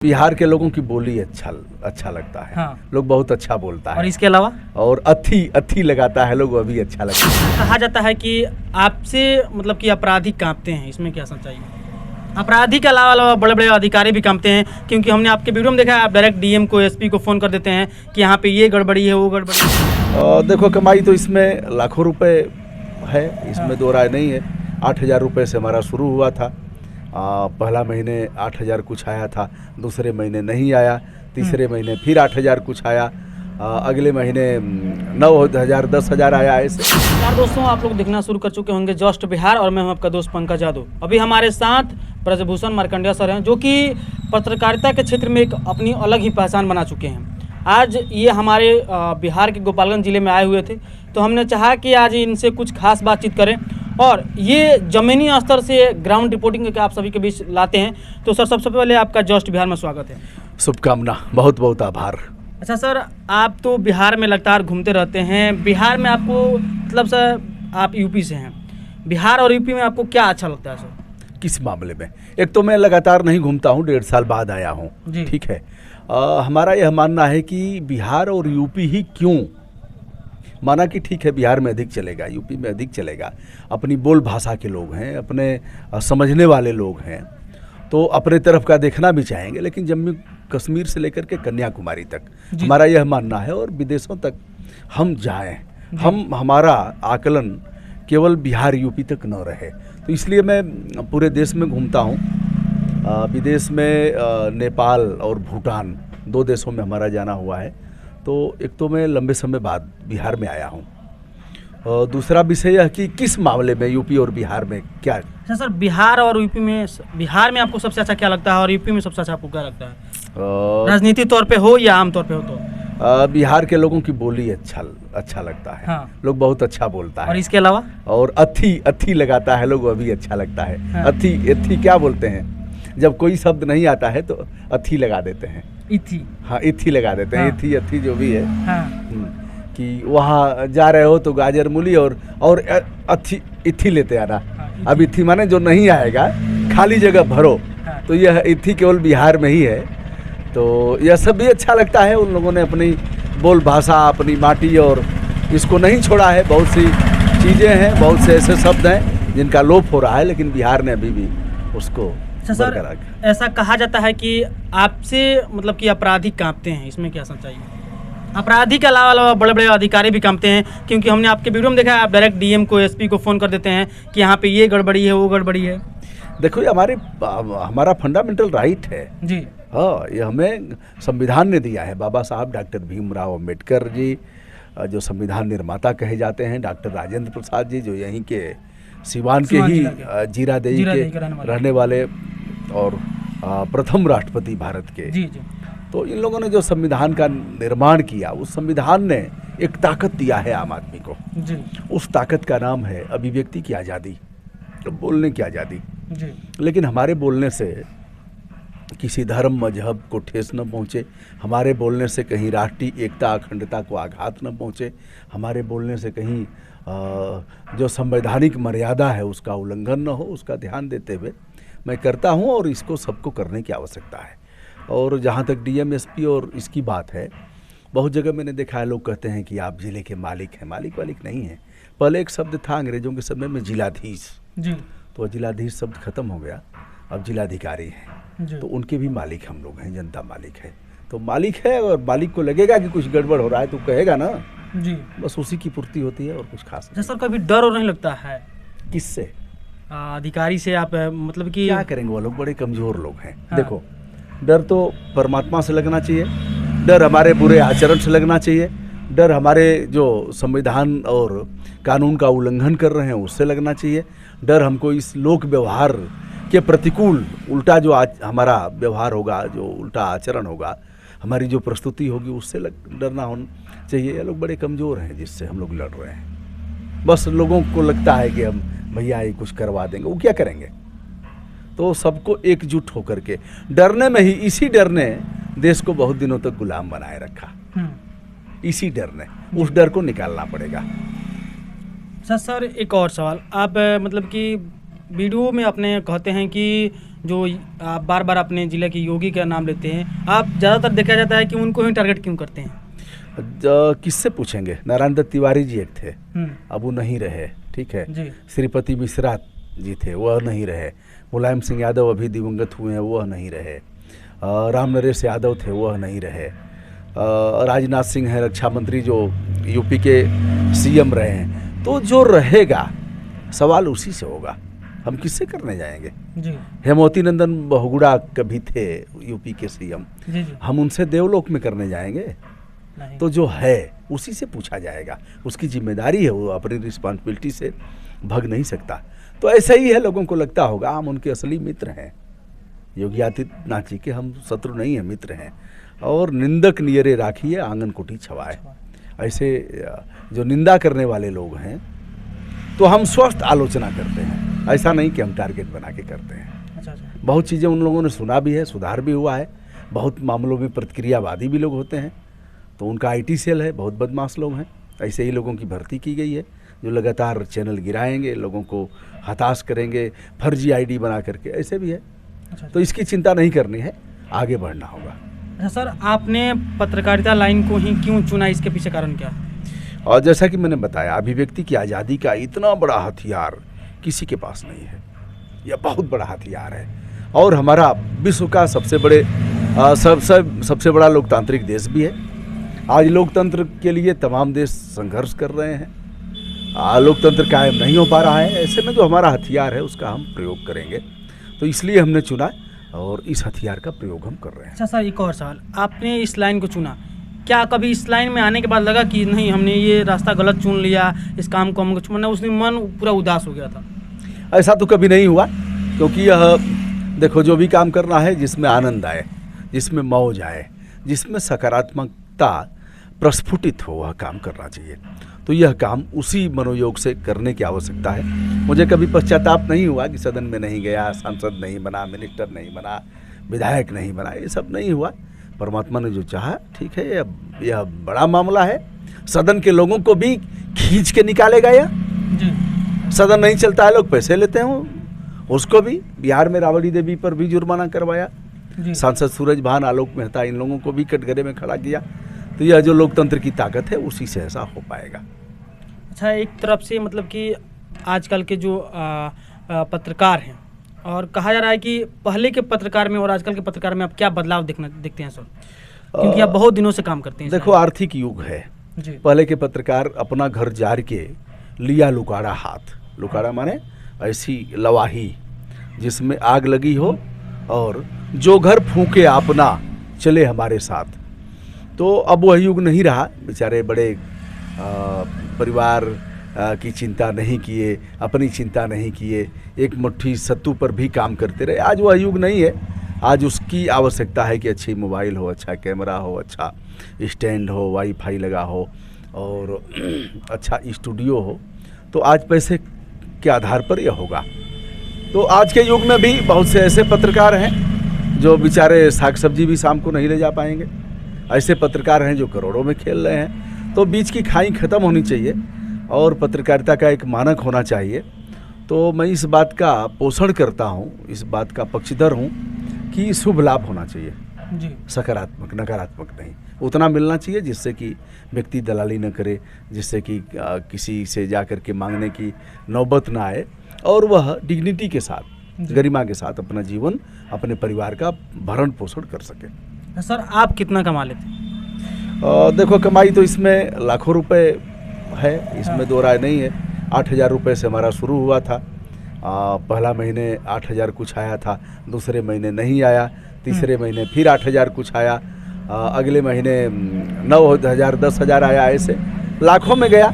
बिहार के लोगों की बोली अच्छा लगता है। हाँ। लोग बहुत अच्छा बोलता है। और इसके अलावा और अथी लगाता है लोग, वह भी अच्छा लगता है। कहा जाता है कि आपसे मतलब कि अपराधी कांपते हैं, इसमें क्या सच्चाई है? अपराधी के अलावा बड़े बड़े अधिकारी भी कांपते हैं, क्योंकि हमने आपके वीडियो में देखा है आप डायरेक्ट डीएम को, एसपी को फ़ोन कर देते हैं कि यहाँ पे ये गड़बड़ी है, वो गड़बड़ी है। देखो, कमाई तो इसमें लाखों रुपए है, इसमें दो राय नहीं है। 8,000 रुपये से हमारा शुरू हुआ था। पहला महीने 8,000 कुछ आया था, दूसरे महीने नहीं आया, तीसरे महीने फिर 8,000 कुछ आया, अगले महीने 9,000 10,000 आया। ऐसे यार दोस्तों, आप लोग देखना शुरू कर चुके होंगे जस्ट बिहार, और मैं हूं आपका दोस्त पंकज यादव। अभी हमारे साथ ब्रजभूषण मार्कंडेय सर हैं, जो कि पत्रकारिता के क्षेत्र में एक अपनी अलग ही पहचान बना चुके हैं। आज ये हमारे बिहार के गोपालगंज ज़िले में आए हुए थे, तो हमने चाहा कि आज इनसे कुछ खास बातचीत करें और ये ज़मीनी स्तर से ग्राउंड रिपोर्टिंग करके आप सभी के बीच लाते हैं। तो सर, सबसे पहले आपका जस्ट बिहार में स्वागत है। शुभकामना, बहुत बहुत आभार। अच्छा सर, आप तो बिहार में लगातार घूमते रहते हैं। बिहार में आपको मतलब सर, आप यूपी से हैं, बिहार और यूपी में आपको क्या अच्छा लगता है सर? किस मामले में? एक तो मैं लगातार नहीं घूमता हूँ, 1.5 साल बाद आया हूँ, ठीक है। हमारा यह मानना है कि बिहार और यूपी ही क्यों, माना कि ठीक है बिहार में अधिक चलेगा, यूपी में अधिक चलेगा, अपनी बोल भाषा के लोग हैं, अपने समझने वाले लोग हैं, तो अपने तरफ का देखना भी चाहेंगे। लेकिन जम्मू कश्मीर से लेकर के कन्याकुमारी तक हमारा यह मानना है, और विदेशों तक हम जाएं, हमारा आकलन केवल बिहार यूपी तक न रहे। तो इसलिए मैं पूरे देश में घूमता हूँ। विदेश में नेपाल और भूटान, 2 देशों में हमारा जाना हुआ है। तो एक तो मैं लंबे समय बाद बिहार में आया हूँ, और दूसरा विषय यह कि किस मामले में यूपी और बिहार में क्या। अच्छा सर, बिहार और यूपी में, बिहार में आपको सबसे अच्छा क्या लगता है और यूपी में सबसे अच्छा आपको क्या लगता है? राजनीतिक तौर पे हो या आम तौर पे हो? तो बिहार के लोगों की बोली अच्छा लगता है। हाँ। लोग बहुत अच्छा बोलता है। और इसके अलावा और अथी लगाता है लोग, वह भी अच्छा लगता है। हाँ। अथी क्या बोलते हैं, जब कोई शब्द नहीं आता है तो अथी लगा देते हैं। इथी, हाँ, इथी लगा देते हैं। हाँ। अथी जो भी है। हाँ। कि वहाँ जा रहे हो तो गाजर मूली और अथी इथी लेते आना। हाँ, अब इथी माने जो नहीं आएगा, खाली जगह भरो। हाँ। तो यह इथी केवल बिहार में ही है। तो यह सब भी अच्छा लगता है। उन लोगों ने अपनी बोल भाषा, अपनी माटी और इसको नहीं छोड़ा है। बहुत सी चीज़ें हैं, बहुत से ऐसे शब्द हैं जिनका लोप हो रहा है, लेकिन बिहार ने अभी भी उसको बरकरार रखा। ऐसा कहा जाता है कि आपसे मतलब कि अपराधी कांपते हैं, इसमें क्या सच्चाई है? अपराधी के अलावा बड़े बड़े अधिकारी भी कांपते हैं, क्योंकि हमने आपके वीडियो में देखा है आप डायरेक्ट डीएम को, एसपी को फ़ोन कर देते हैं कि यहाँ पे ये गड़बड़ी है, वो गड़बड़ी है। देखो, ये हमारा फंडामेंटल राइट है जी। हाँ, ये हमें संविधान ने दिया है। बाबा साहब डॉक्टर भीमराव अम्बेडकर जी, जो संविधान निर्माता कहे जाते हैं, डॉक्टर राजेंद्र प्रसाद जी, जो यहीं के सिवान के ही जीरादेई के रहने वाले और प्रथम राष्ट्रपति भारत के। जी जी। तो इन लोगों ने जो संविधान का निर्माण किया, उस संविधान ने एक ताकत दिया है आम आदमी को। जी। उस ताकत का नाम है अभिव्यक्ति की आज़ादी, बोलने की आज़ादी। जी। लेकिन हमारे बोलने से किसी धर्म मजहब को ठेस न पहुँचे, हमारे बोलने से कहीं राष्ट्रीय एकता अखंडता को आघात न पहुँचे, हमारे बोलने से कहीं जो संवैधानिक मर्यादा है उसका उल्लंघन न हो, उसका ध्यान देते हुए मैं करता हूँ। और इसको सबको करने की आवश्यकता है। और जहाँ तक डीएम एसपी और इसकी बात है, बहुत जगह मैंने देखा है लोग कहते हैं कि आप ज़िले के मालिक हैं। मालिक नहीं हैं। पहले एक शब्द था अंग्रेज़ों के समय में, जिलाधीश। जी। तो जिलाधीश शब्द खत्म हो गया, अब जिलाधिकारी हैं। तो उनके भी मालिक हम लोग हैं, जनता मालिक है। तो मालिक है, और मालिक को लगेगा कि कुछ गड़बड़ हो रहा है तो कहेगा ना। जी। बस उसी की पूर्ति होती है और कुछ खास अच्छा सर, कभी डर और नहीं लगता है? किससे? अधिकारी से। आप मतलब कि क्या करेंगे, वो लोग बड़े कमज़ोर लोग हैं। हाँ। देखो, डर तो परमात्मा से लगना चाहिए, डर हमारे बुरे आचरण से लगना चाहिए, डर हमारे जो संविधान और कानून का उल्लंघन कर रहे हैं उससे लगना चाहिए, डर हमको इस लोक व्यवहार के प्रतिकूल उल्टा जो हमारा व्यवहार होगा, जो उल्टा आचरण होगा, हमारी जो प्रस्तुति होगी, उससे डरना होना चाहिए। ये लोग बड़े कमज़ोर हैं जिससे हम लोग लड़ रहे हैं। बस लोगों को लगता है कि हम भैया ये कुछ करवा देंगे, वो क्या करेंगे? तो सबको एकजुट होकर के डरने में ही, इसी डर ने देश को बहुत दिनों तक गुलाम बनाए रखा। इसी डर ने, उस डर को निकालना पड़ेगा। सर एक और सवाल, आप मतलब कि वीडियो में अपने कहते हैं कि जो आप बार बार अपने जिले के योगी का नाम लेते हैं, आप ज़्यादातर देखा जाता है कि उनको ही टारगेट क्यों करते हैं? किससे पूछेंगे? नारायण दत्त तिवारी जी एक थे, अब वो नहीं रहे, ठीक है। जी। श्रीपति मिश्रा जी थे, वह नहीं रहे। मुलायम सिंह यादव अभी दिवंगत हुए हैं, वह नहीं रहे। राम नरेश यादव थे, वह नहीं रहे। राजनाथ सिंह हैं रक्षा मंत्री, जो यूपी के सीएम रहे हैं। तो जो रहेगा सवाल उसी से होगा, हम किससे करने जाएंगे? जी। हेमवती नंदन बहुगुणा कभी थे यूपी के सीएम, जी जी। हम उनसे देवलोक में करने जाएंगे? नहीं। तो जो है उसी से पूछा जाएगा, उसकी जिम्मेदारी है, वो अपनी रिस्पॉन्सिबिलिटी से भाग नहीं सकता। तो ऐसा ही है, लोगों को लगता होगा हम उनके असली मित्र हैं। योगी आदित्यनाथ जी के हम शत्रु नहीं हैं, मित्र हैं। और निंदक नियरे राखिए आंगन कोठी छवाए, ऐसे जो निंदा करने वाले लोग हैं तो हम स्वस्थ आलोचना करते हैं, ऐसा नहीं कि हम टारगेट बना के करते हैं। अच्छा। बहुत चीज़ें उन लोगों ने सुना भी है, सुधार भी हुआ है। बहुत मामलों में प्रतिक्रियावादी भी लोग होते हैं, तो उनका आईटी सेल है, बहुत बदमाश लोग हैं। ऐसे ही लोगों की भर्ती की गई है जो लगातार चैनल गिराएंगे, लोगों को हताश करेंगे, फर्जी आईडी बना करके, ऐसे भी है। अच्छा। तो इसकी चिंता नहीं करनी है, आगे बढ़ना होगा। अच्छा सर, आपने पत्रकारिता लाइन को ही क्यों चुना, इसके पीछे कारण क्या? और जैसा कि मैंने बताया, अभिव्यक्ति की आज़ादी का इतना बड़ा हथियार किसी के पास नहीं है। यह बहुत बड़ा हथियार है और हमारा विश्व का सबसे बड़ा लोकतांत्रिक देश भी है। आज लोकतंत्र के लिए तमाम देश संघर्ष कर रहे हैं, लोकतंत्र कायम नहीं हो पा रहा है। ऐसे में जो हमारा हथियार है उसका हम प्रयोग करेंगे, तो इसलिए हमने चुना और इस हथियार का प्रयोग हम कर रहे हैं। अच्छा सर, एक और सवाल, आपने इस लाइन को चुना, क्या कभी इस लाइन में आने के बाद लगा कि नहीं हमने ये रास्ता गलत चुन लिया, इस काम को हमको चुनना, उसमें मन पूरा उदास हो गया था? ऐसा तो कभी नहीं हुआ, क्योंकि यह देखो, जो भी काम करना है जिसमें आनंद आए, जिसमें मौज आए, जिसमें सकारात्मकता प्रस्फुटित हो, वह काम करना चाहिए। तो यह काम उसी मनोयोग से करने की आवश्यकता है। मुझे कभी पश्चाताप नहीं हुआ कि सदन में नहीं गया, सांसद नहीं बना, मिनिस्टर नहीं बना, विधायक नहीं बना, ये सब नहीं हुआ। परमात्मा ने जो चाहा, ठीक है। अब यह बड़ा मामला है, सदन के लोगों को भी खींच के निकालेगा। यह जी। सदन नहीं चलता है, लोग पैसे लेते हैं, उसको भी बिहार में राबड़ी देवी पर भी जुर्माना करवाया, सांसद सूरज भान, आलोक मेहता, इन लोगों को भी कटघरे में खड़ा किया। तो यह जो लोकतंत्र की ताकत है उसी से ऐसा हो पाएगा। अच्छा, एक तरफ से मतलब कि आजकल के जो पत्रकार हैं, और कहा जा रहा है कि पहले के पत्रकार में और आजकल के पत्रकार में आप क्या बदलाव देखते हैं सर, क्योंकि आप बहुत दिनों से काम करते हैं? देखो, आर्थिक युग है जी। पहले के पत्रकार अपना घर जार के लिया लुकाड़ा हाथ, लुकाड़ा माने ऐसी लवाही जिसमें आग लगी हो और जो घर फूंके अपना चले हमारे साथ। तो अब वह युग नहीं रहा। बेचारे बड़े परिवार की चिंता नहीं किए, अपनी चिंता नहीं किए, एक मुट्ठी सत्तू पर भी काम करते रहे। आज वह युग नहीं है। आज उसकी आवश्यकता है कि अच्छी मोबाइल हो, अच्छा कैमरा हो, अच्छा स्टैंड हो, वाईफाई लगा हो और अच्छा स्टूडियो हो। तो आज पैसे के आधार पर यह होगा। तो आज के युग में भी बहुत से ऐसे पत्रकार हैं जो बेचारे साग सब्जी भी शाम को नहीं ले जा पाएंगे। ऐसे पत्रकार हैं जो करोड़ों में खेल रहे हैं। तो बीच की खाई खत्म होनी चाहिए और पत्रकारिता का एक मानक होना चाहिए। तो मैं इस बात का पोषण करता हूँ, इस बात का पक्षधर हूँ कि शुभ लाभ होना चाहिए जी, सकारात्मक, नकारात्मक नहीं। उतना मिलना चाहिए जिससे कि व्यक्ति दलाली न करे, जिससे कि किसी से जा कर के मांगने की नौबत ना आए और वह डिग्निटी के साथ, गरिमा के साथ अपना जीवन, अपने परिवार का भरण पोषण कर सके। सर, आप कितना कमा लेते हैं? देखो, कमाई तो इसमें लाखों रुपए है, इसमें दो राय नहीं है। 8,000 रुपये से हमारा शुरू हुआ था। पहला महीने 8,000 कुछ आया था, दूसरे महीने नहीं आया, तीसरे महीने फिर 8,000 कुछ आया, अगले महीने 9,000, 10,000 आया। ऐसे लाखों में गया।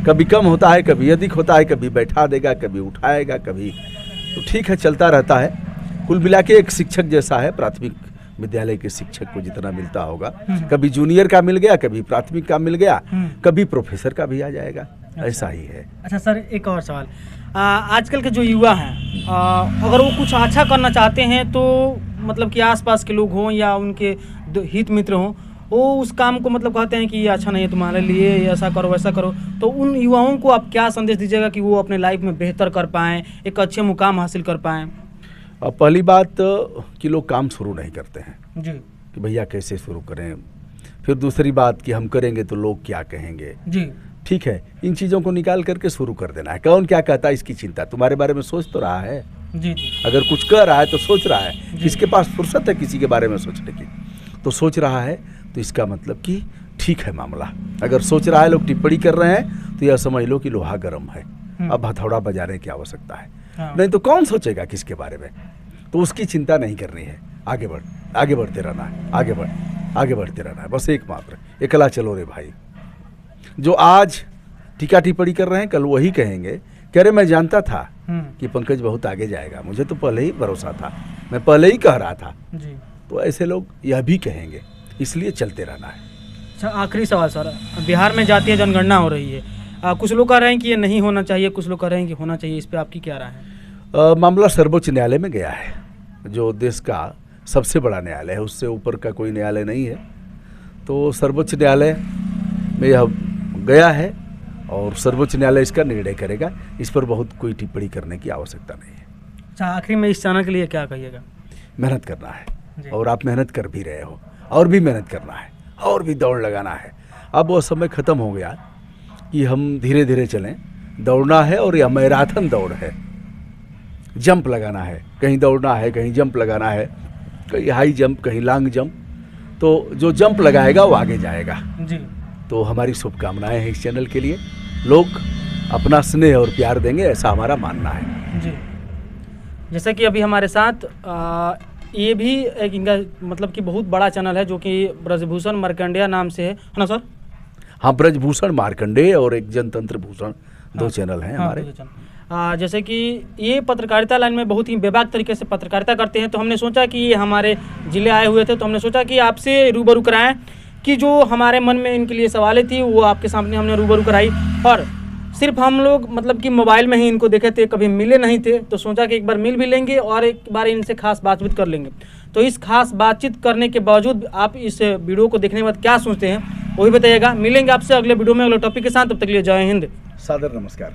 कभी कम होता है, कभी अधिक होता है, कभी बैठा देगा, कभी उठाएगा, कभी, तो ठीक है, चलता रहता है। कुल मिला के एक शिक्षक जैसा है। प्राथमिक विद्यालय के शिक्षक को जितना मिलता होगा, कभी जूनियर का मिल गया, कभी प्राथमिक का मिल गया, कभी प्रोफेसर का भी आ जाएगा। ऐसा ही है। अच्छा सर, एक और सवाल, आजकल के जो युवा हैं, अगर वो कुछ अच्छा करना चाहते हैं तो मतलब कि आसपास के लोग हों या उनके हित मित्र हों, वो उस काम को मतलब कहते हैं कि ये अच्छा नहीं है तुम्हारे लिए, ऐसा करो वैसा करो, तो उन युवाओं को आप क्या संदेश दीजिएगा कि वो अपने लाइफ में बेहतर कर पाएँ, एक अच्छे मुकाम हासिल कर पाएँ? अब पहली बात कि लोग काम शुरू नहीं करते हैं जी कि भैया कैसे शुरू करें। फिर दूसरी बात कि हम करेंगे तो लोग क्या कहेंगे। जी ठीक है, इन चीज़ों को निकाल करके शुरू कर देना है। कौन क्या कहता है इसकी चिंता, तुम्हारे बारे में सोच तो रहा है। जी जी अगर कुछ कर रहा है तो सोच रहा है, किसके पास फुर्सत है किसी के बारे में सोचने की, तो सोच रहा है, तो इसका मतलब कि ठीक है मामला। अगर सोच रहा है, लोग टिप्पणी कर रहे हैं, तो यह समझ लो कि लोहा गर्म है, अब हथौड़ा बजाने की आवश्यकता है। हाँ। नहीं तो कौन सोचेगा किसके बारे में, तो उसकी चिंता नहीं करनी है। आगे बढ़ते रहना है, आगे बढ़ते रहना है, बस एकमात्र एकला चलो रे भाई। जो आज टीका टिप्पणी कर रहे हैं, कल वही कहेंगे कह रहे मैं जानता था कि पंकज बहुत आगे जाएगा, मुझे तो पहले ही भरोसा था, मैं पहले ही कह रहा था। जी तो ऐसे लोग यह भी कहेंगे, इसलिए चलते रहना है। अच्छा, आखिरी सवाल सर, बिहार में जातीय जनगणना हो रही है, कुछ लोग कह रहे हैं कि ये नहीं होना चाहिए, कुछ लोग कह रहे हैं कि होना चाहिए, इस पे आपकी क्या राय है? मामला सर्वोच्च न्यायालय में गया है, जो देश का सबसे बड़ा न्यायालय है, उससे ऊपर का कोई न्यायालय नहीं है। तो सर्वोच्च न्यायालय में यह गया है और सर्वोच्च न्यायालय इसका निर्णय करेगा। इस पर बहुत कोई टिप्पणी करने की आवश्यकता नहीं है। अच्छा, आखिरी में इस चैनल के लिए क्या कहिएगा? मेहनत करना है, जी। और आप मेहनत कर भी रहे हो, और भी मेहनत करना है, और भी दौड़ लगाना है। अब वो समय ख़त्म हो गया कि हम धीरे धीरे चलें, दौड़ना है, और यह मैराथन दौड़ है, जंप लगाना है, कहीं दौड़ना है, कहीं जंप लगाना है, कहीं हाई जंप, कहीं लॉन्ग जंप। तो जो जंप लगाएगा वो आगे जाएगा। जी तो हमारी शुभकामनाएं हैं इस चैनल के लिए, लोग अपना स्नेह और प्यार देंगे, ऐसा हमारा मानना है। जी, जैसे कि अभी हमारे साथ ये भी एक इनका मतलब कि बहुत बड़ा चैनल है, जो कि ब्रजभूषण मार्कंडेय नाम से है ना सर? हाँ, ब्रजभूषण मार्कंडेय और एक जनतंत्र भूषण, दो चैनल हैं हमारे। जैसे कि ये पत्रकारिता लाइन में बहुत ही बेबाक तरीके से पत्रकारिता करते हैं, तो हमने सोचा कि ये हमारे ज़िले आए हुए थे, तो हमने सोचा कि आपसे रूबरू कराएं कि जो हमारे मन में इनके लिए सवालें थी वो आपके सामने हमने रूबरू कराई। और सिर्फ हम लोग मतलब कि मोबाइल में ही इनको देखे थे, कभी मिले नहीं थे, तो सोचा कि एक बार मिल भी लेंगे और एक बार इनसे खास बातचीत कर लेंगे। तो इस खास बातचीत करने के बावजूद आप इस वीडियो को देखने के बाद क्या सोचते हैं वो भी बताइएगा। मिलेंगे आपसे अगले वीडियो में अगले टॉपिक के साथ, तब तक के लिए जय हिंद, सादर नमस्कार।